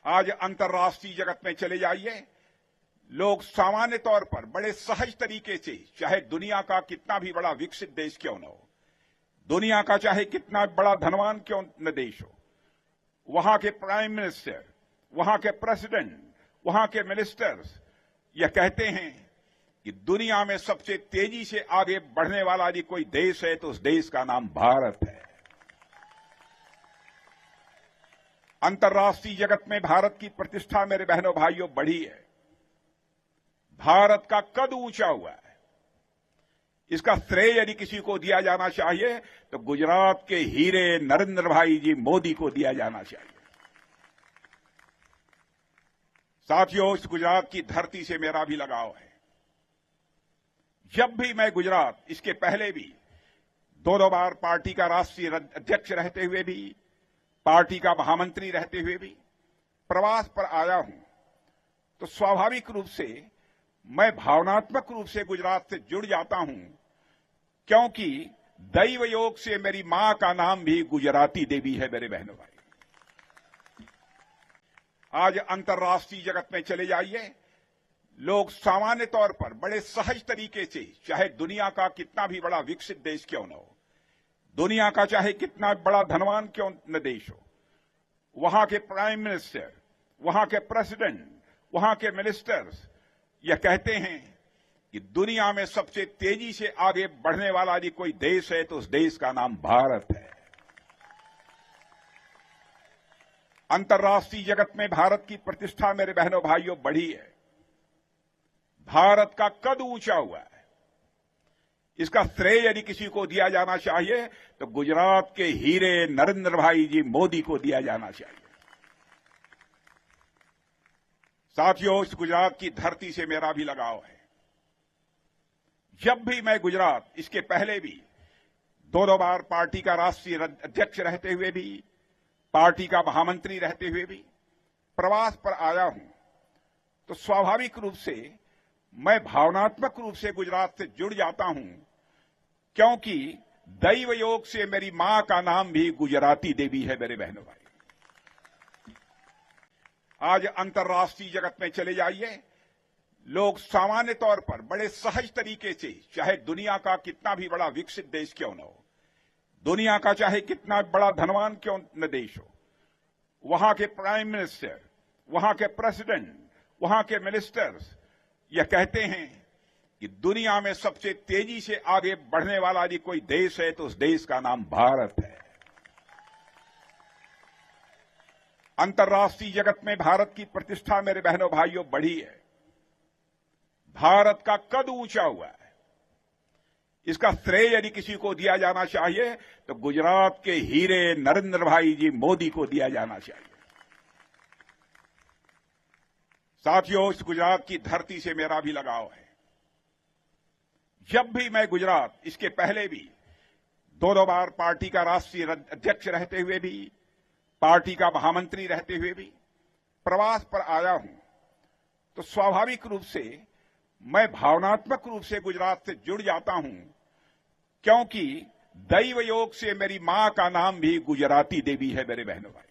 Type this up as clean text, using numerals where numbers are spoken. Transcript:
आज अंतर्राष्ट्रीय जगत में चले जाइए, लोग सामान्य तौर पर बड़े सहज तरीके से, चाहे दुनिया का कितना भी बड़ा विकसित देश क्यों न हो, दुनिया का चाहे कितना बड़ा धनवान क्यों न देश हो, वहां के प्राइम मिनिस्टर, वहां के प्रेसिडेंट, वहां के मिनिस्टर्स यह कहते हैं कि दुनिया में सबसे तेजी से आगे बढ़ने वाला यदि कोई देश है तो उस देश का नाम भारत है। अंतर्राष्ट्रीय जगत में भारत की प्रतिष्ठा मेरे बहनों भाइयों बढ़ी है। भारत का कद ऊंचा हुआ है। इसका श्रेय यदि किसी को दिया जाना चाहिए तो गुजरात के हीरे नरेंद्र भाई जी मोदी को दिया जाना चाहिए। साथियों, इस गुजरात की धरती से मेरा भी लगाव है। जब भी मैं गुजरात, इसके पहले भी दो बार पार्टी का राष्ट्रीय अध्यक्ष रहते हुए भी, पार्टी का महामंत्री रहते हुए भी प्रवास पर आया हूं, तो स्वाभाविक रूप से मैं भावनात्मक रूप से गुजरात से जुड़ जाता हूं, क्योंकि दैव योग से मेरी मां का नाम भी गुजराती देवी है। मेरे बहनों भाई, आज अंतर्राष्ट्रीय जगत में चले जाइए, लोग सामान्य तौर पर बड़े सहज तरीके से, चाहे दुनिया का कितना भी बड़ा विकसित देश क्यों न हो, दुनिया का चाहे कितना बड़ा धनवान क्यों न देश हो, वहां के प्राइम मिनिस्टर, वहां के प्रेसिडेंट, वहां के मिनिस्टर्स यह कहते हैं कि दुनिया में सबसे तेजी से आगे बढ़ने वाला यदि कोई देश है तो उस देश का नाम भारत है। अंतर्राष्ट्रीय जगत में भारत की प्रतिष्ठा मेरे बहनों भाइयों बढ़ी है। भारत का कद ऊंचा हुआ है। इसका श्रेय यदि किसी को दिया जाना चाहिए तो गुजरात के हीरे नरेंद्र भाई जी मोदी को दिया जाना चाहिए। साथियों, इस गुजरात की धरती से मेरा भी लगाव है। जब भी मैं गुजरात, इसके पहले भी दो बार पार्टी का राष्ट्रीय अध्यक्ष रहते हुए भी, पार्टी का महामंत्री रहते हुए भी प्रवास पर आया हूं, तो स्वाभाविक रूप से मैं भावनात्मक रूप से गुजरात से जुड़ जाता हूं, क्योंकि दैव योग से मेरी मां का नाम भी गुजराती देवी है। मेरे बहनों भाई, आज अंतर्राष्ट्रीय जगत में चले जाइए, लोग सामान्य तौर पर बड़े सहज तरीके से, चाहे दुनिया का कितना भी बड़ा विकसित देश क्यों न हो, दुनिया का चाहे कितना बड़ा धनवान क्यों न देश हो, वहां के प्राइम मिनिस्टर, वहां के प्रेसिडेंट, वहां के मिनिस्टर्स यह कहते हैं कि दुनिया में सबसे तेजी से आगे बढ़ने वाला यदि कोई देश है तो उस देश का नाम भारत है। अंतर्राष्ट्रीय जगत में भारत की प्रतिष्ठा मेरे बहनों भाइयों बढ़ी है। भारत का कद ऊंचा हुआ है। इसका श्रेय यदि किसी को दिया जाना चाहिए तो गुजरात के हीरे नरेंद्र भाई जी मोदी को दिया जाना चाहिए। साथियों, इस गुजरात की धरती से मेरा भी लगाव है। जब भी मैं गुजरात, इसके पहले भी दो बार पार्टी का राष्ट्रीय अध्यक्ष रहते हुए भी, पार्टी का महामंत्री रहते हुए भी प्रवास पर आया हूं, तो स्वाभाविक रूप से मैं भावनात्मक रूप से गुजरात से जुड़ जाता हूं, क्योंकि दैव योग से मेरी मां का नाम भी गुजराती देवी है। मेरे बहनों भाई,